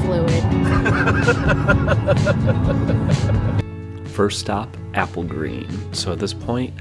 fluid. First stop, Apple Green. So at this point,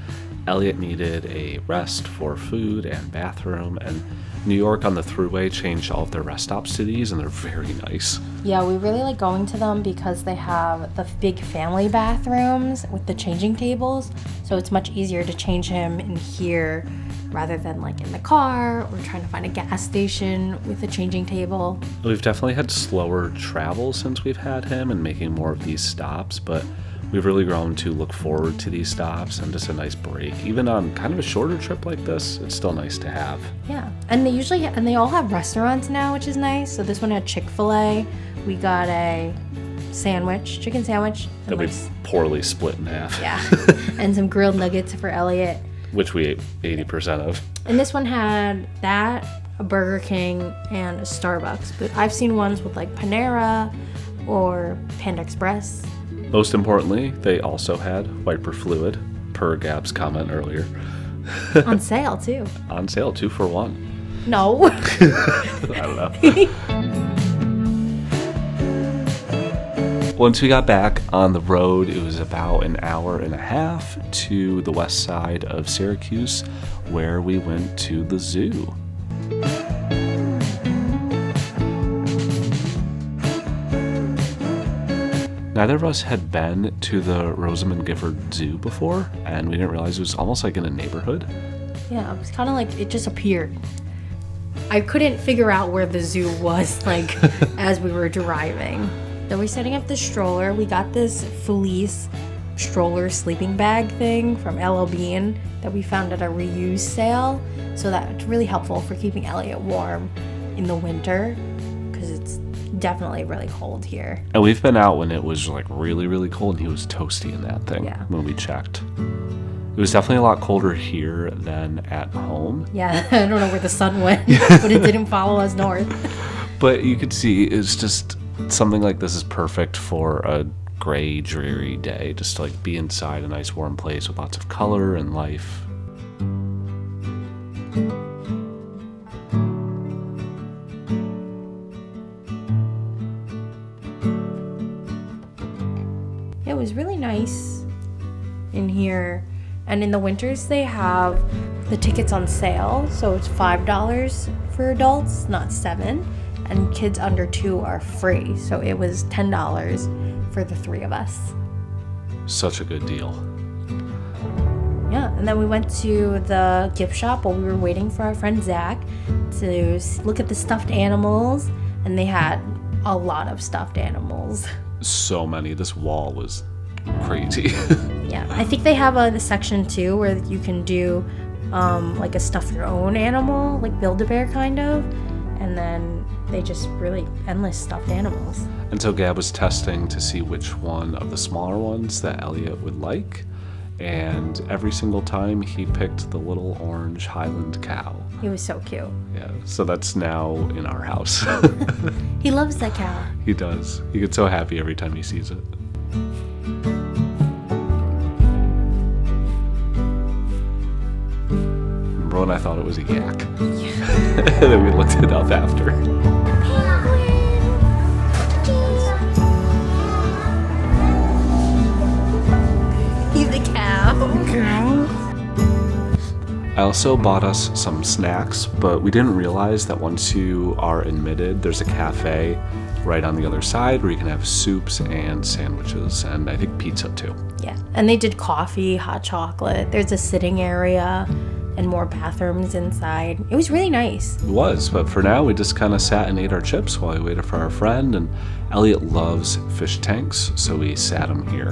Elliot needed a rest for food and bathroom, and New York on the Thruway changed all of their rest stops to these, and they're very nice. Yeah, we really like going to them because they have the big family bathrooms with the changing tables, so it's much easier to change him in here rather than like in the car or trying to find a gas station with a changing table. We've definitely had slower travel since we've had him and making more of these stops, but we've really grown to look forward to these stops and just a nice break. Even on kind of a shorter trip like this, it's still nice to have. Yeah, and they all have restaurants now, which is nice. So this one had Chick-fil-A. We got a chicken sandwich. That we poorly split in half. Yeah, and some grilled nuggets for Elliot. Which we ate 80% of. And this one had that, a Burger King, and a Starbucks. But I've seen ones with like Panera or Panda Express. Most importantly, they also had wiper fluid, per Gab's comment earlier. On sale, too. On sale, 2 for 1. No. I don't know. Once we got back on the road, it was about an hour and a half to the west side of Syracuse, where we went to the zoo. Neither of us had been to the Rosamond Gifford Zoo before, and we didn't realize it was almost like in a neighborhood. Yeah, it was kind of like it just appeared. I couldn't figure out where the zoo was, like, as we were driving. So we're setting up the stroller. We got this Felice stroller sleeping bag thing from LL Bean that we found at a reuse sale. So that's really helpful for keeping Elliot warm in the winter because it's definitely really cold here. And we've been out when it was like really, really cold, and he was toasty in that thing when we checked. It was definitely a lot colder here than at home. Yeah, I don't know where the sun went, but it didn't follow us north. But you could see it's just something like this is perfect for a gray, dreary day. Just to like be inside a nice warm place with lots of color and life. It was really nice in here. And in the winters, they have the tickets on sale. So it's $5 for adults, not $7. And kids under 2 are free. So it was $10 for the 3 of us. Such a good deal. Yeah, and then we went to the gift shop while we were waiting for our friend Zach to look at the stuffed animals. And they had a lot of stuffed animals. So many. This wall was crazy. Yeah, I think they have a section too where you can do like a stuff your own animal, like Build-A-Bear kind of, and then they just really endless stuffed animals. And so Gab was testing to see which one of the smaller ones that Elliot would like, and every single time he picked the little orange Highland cow. He was so cute. Yeah, so that's now in our house. He loves that cow. He does. He gets so happy every time he sees it. Remember when I thought it was a yak? Yeah. And then we looked it up after. He's a cow. I also bought us some snacks, but we didn't realize that once you are admitted, there's a cafe right on the other side where you can have soups and sandwiches, and I think pizza too. Yeah, and they did coffee, hot chocolate. There's a sitting area and more bathrooms inside. It was really nice. It was, but for now we just kind of sat and ate our chips while we waited for our friend, and Elliot loves fish tanks, so we sat him here.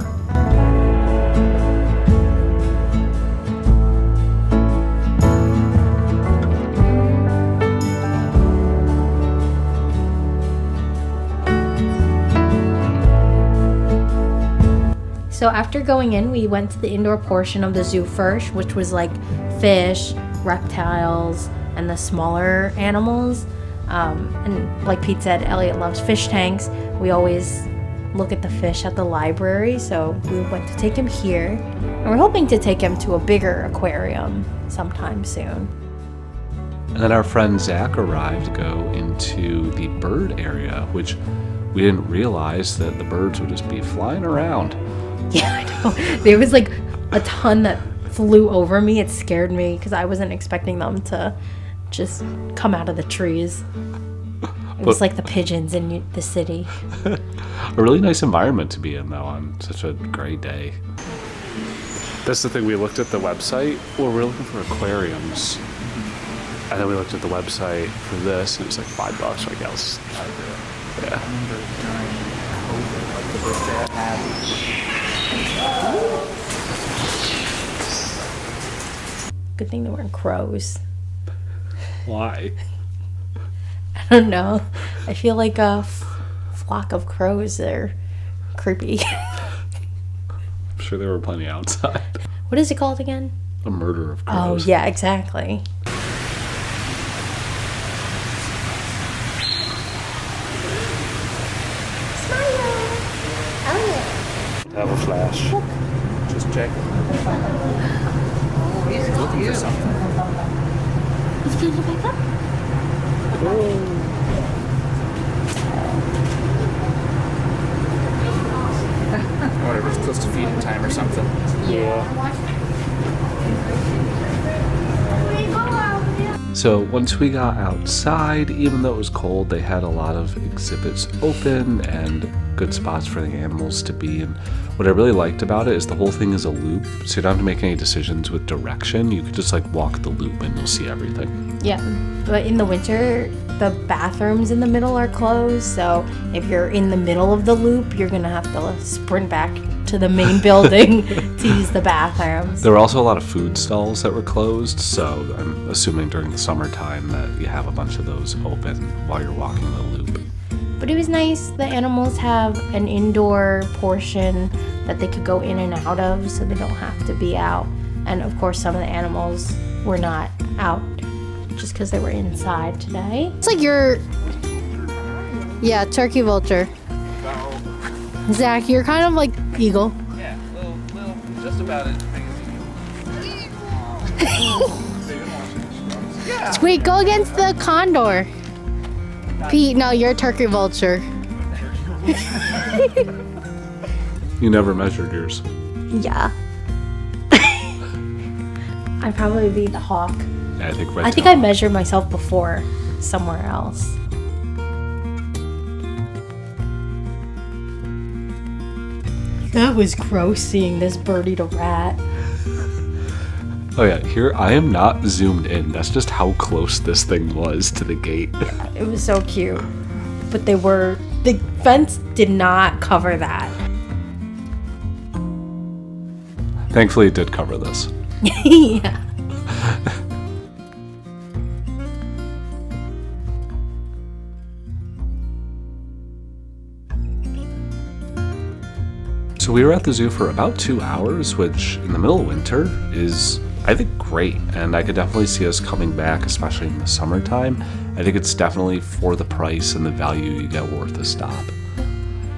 So after going in, we went to the indoor portion of the zoo first, which was like fish, reptiles, and the smaller animals. And like Pete said, Elliot loves fish tanks. We always look at the fish at the library, so we went to take him here. And we're hoping to take him to a bigger aquarium sometime soon. And then our friend Zach arrived to go into the bird area, which we didn't realize that the birds would just be flying around. Yeah, I know. There was like a ton that flew over me. It scared me because I wasn't expecting them to just come out of the trees. It was like the pigeons in the city. A really nice environment to be in, though, on such a great day. That's the thing. We looked at the website. Well, we're looking for aquariums. And then we looked at the website for this, and it was like $5. Like, yeah, let's try to do it. Yeah. I remember during COVID, like the birds there had. Good thing there weren't crows. Why? I don't know. I feel like a flock of crows are creepy. I'm sure there were plenty outside. What is it called again? A murder of Oh, crows. yeah, exactly. Have a flash. Just check. He's looking for something. He's feeding back up? Whatever, it's close to feeding time or something. So once we got outside, even though it was cold, they had a lot of exhibits open and good spots for the animals to be. And what I really liked about it is the whole thing is a loop, so you don't have to make any decisions with direction. You could just like walk the loop and you'll see everything. Yeah, but in the winter, the bathrooms in the middle are closed, so if you're in the middle of the loop, you're gonna have to sprint back to the main building to use the bathrooms. There were also a lot of food stalls that were closed, so I'm assuming during the summertime that you have a bunch of those open while you're walking the loop. But it was nice. The animals have an indoor portion that they could go in and out of, so they don't have to be out. And of course, some of the animals were not out just because they were inside today. It's like yeah, turkey vulture. Zach, you're kind of like eagle. Yeah, little, just about as big as you. Yeah. Sweet, go against the condor. Pete, no, you're a turkey vulture. You never measured yours. Yeah. I'd probably be the hawk. Yeah, I think I measured myself before somewhere else. That was gross seeing this bird eat a rat. Oh yeah, here I am not zoomed in. That's just how close this thing was to the gate. It was so cute. But the fence did not cover that. Thankfully it did cover this. Yeah. So we were at the zoo for about 2 hours, which in the middle of winter is, I think, great. And I could definitely see us coming back, especially in the summertime. I think it's definitely for the price and the value you get worth a stop.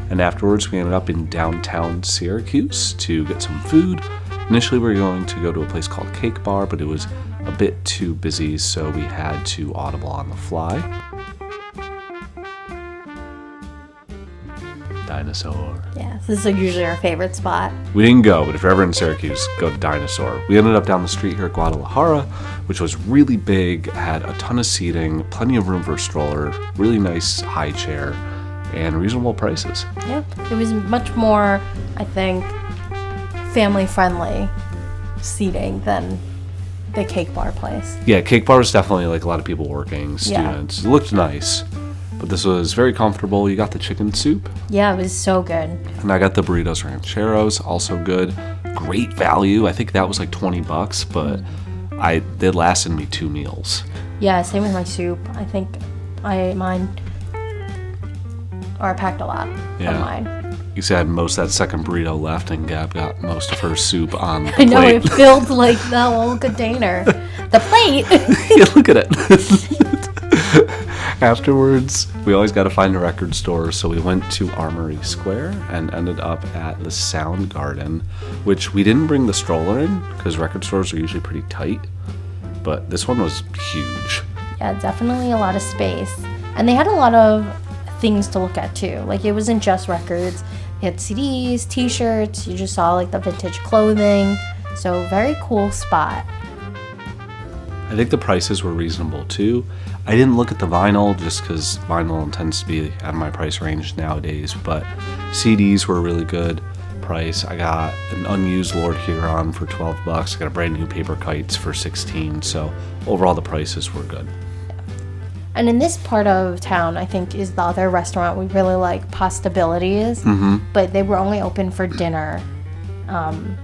And afterwards we ended up in downtown Syracuse to get some food. Initially we were going to go to a place called Cake Bar, but it was a bit too busy, so we had to audible on the fly. Dinosaur. Yeah, this is usually our favorite spot. We didn't go, but if you're ever in Syracuse, go to Dinosaur. We ended up down the street here at Guadalajara, which was really big, had a ton of seating, plenty of room for a stroller, really nice high chair, and reasonable prices. Yep. It was much more, I think, family-friendly seating than the Cake Bar place. Yeah, Cake Bar was definitely like a lot of people working, students. Yeah. It looked nice, but this was very comfortable. You got the chicken soup. Yeah, it was so good. And I got the burritos rancheros, also good. Great value. I think that was like $20, but they lasted me 2 meals. Yeah, same with my soup. I think I packed a lot of mine. You said most of that second burrito left, and Gab got most of her soup on the plate. I know, plate. it filled like the whole container. The plate! Yeah, look at it. Afterwards, we always got to find a record store, so we went to Armory Square and ended up at the Sound Garden, which we didn't bring the stroller in because record stores are usually pretty tight, but this one was huge. Yeah, definitely a lot of space. And they had a lot of things to look at too. Like, it wasn't just records. They had CDs, t-shirts. You just saw like the vintage clothing. So very cool spot. I think the prices were reasonable too. I didn't look at the vinyl just because vinyl tends to be out of my price range nowadays, but CDs were a really good price. I got an unused Lord Huron for $12. I got a brand new Paper Kites for $16. So overall the prices were good. And in this part of town, I think, is the other restaurant we really like, Postabilities. But they were only open for dinner,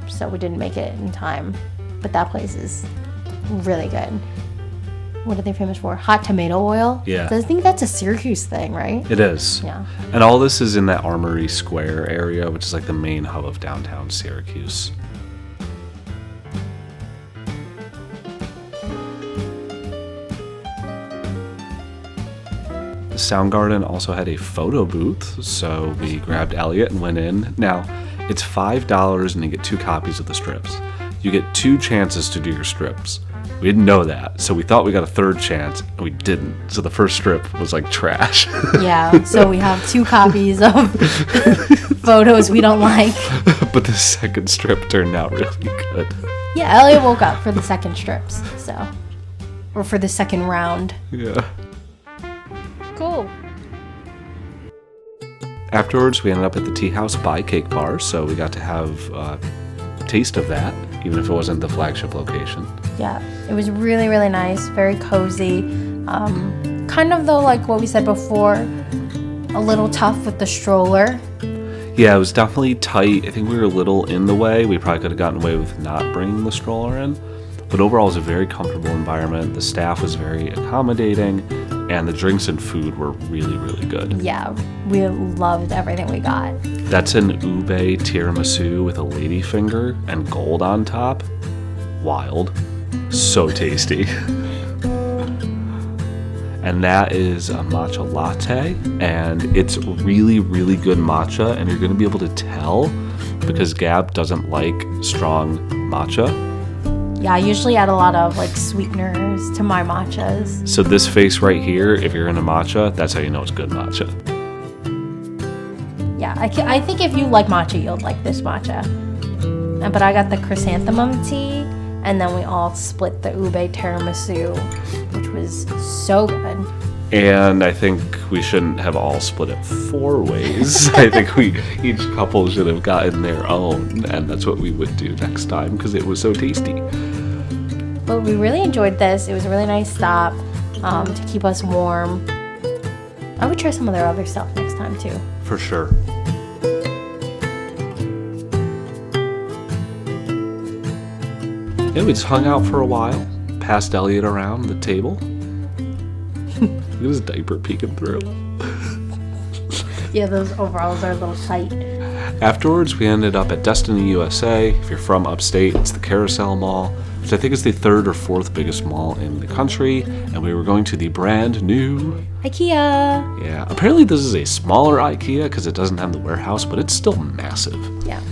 so we didn't make it in time. But that place is really good. What are they famous for? Hot tomato oil? Yeah. So I think that's a Syracuse thing, right? It is. Yeah. And all this is in that Armory Square area, which is like the main hub of downtown Syracuse. The Soundgarden also had a photo booth, so we grabbed Elliot and went in. Now, it's $5 and you get 2 copies of the strips. You get 2 chances to do your strips. We didn't know that, so we thought we got a 3rd chance, and we didn't. So the first strip was like trash. Yeah, so we have 2 copies of photos we don't like. But the second strip turned out really good. Yeah, Elliot woke up for the second strips, so. Or for the second round. Yeah. Cool. Afterwards, we ended up at the Tea House by Cake Bar, so we got to have a taste of that, even if it wasn't the flagship location. Yeah, it was really, really nice, very cozy. Kind of, though, like what we said before, a little tough with the stroller. Yeah, it was definitely tight. I think we were a little in the way. We probably could have gotten away with not bringing the stroller in. But overall, it was a very comfortable environment. The staff was very accommodating, and the drinks and food were really, really good. Yeah, we loved everything we got. That's an ube tiramisu with a ladyfinger and gold on top. Wild. So tasty. And that is a matcha latte, and it's really, really good matcha, and you're going to be able to tell because Gab doesn't like strong matcha. Yeah, I usually add a lot of like sweeteners to my matchas. So this face right here, if you're into matcha, that's how you know it's good matcha. Yeah, I think if you like matcha, you'll like this matcha. But I got the chrysanthemum tea, and then we all split the ube tiramisu, which was so good. And I think we shouldn't have all split it 4 ways. I think each couple should have gotten their own, and that's what we would do next time because it was so tasty. But we really enjoyed this. It was a really nice stop to keep us warm. I would try some of their other stuff next time too. For sure. Yeah, we just hung out for a while, passed Elliot around the table. Look at his diaper peeking through. Yeah, those overalls are a little tight. Afterwards, we ended up at Destiny USA. If you're from upstate, it's the Carousel Mall, which I think is the 3rd or 4th biggest mall in the country. And we were going to the brand new IKEA. Yeah, apparently this is a smaller IKEA because it doesn't have the warehouse, but it's still massive. Yeah.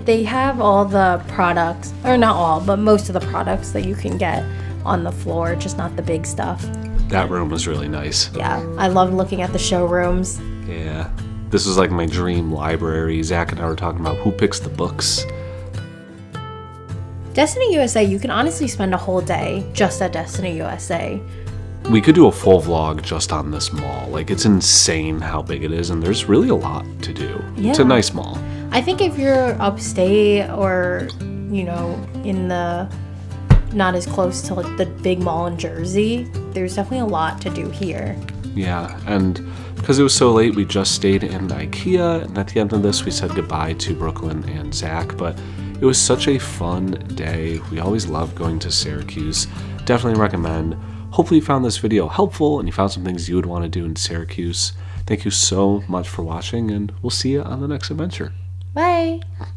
They have all the products, or not all, but most of the products that you can get on the floor, just not the big stuff. That room was really nice. Yeah, I loved looking at the showrooms. Yeah, this was like my dream library. Zach and I were talking about who picks the books. Destiny USA, you can honestly spend a whole day just at Destiny USA. We could do a full vlog just on this mall. Like, it's insane how big it is, and there's really a lot to do. Yeah. It's a nice mall. I think if you're upstate or, you know, in the not as close to like the big mall in Jersey, there's definitely a lot to do here. Yeah, and because it was so late, we just stayed in IKEA, and at the end of this, we said goodbye to Brooklyn and Zach, but it was such a fun day. We always love going to Syracuse. Definitely recommend. Hopefully you found this video helpful and you found some things you would want to do in Syracuse. Thank you so much for watching, and we'll see you on the next adventure. Bye!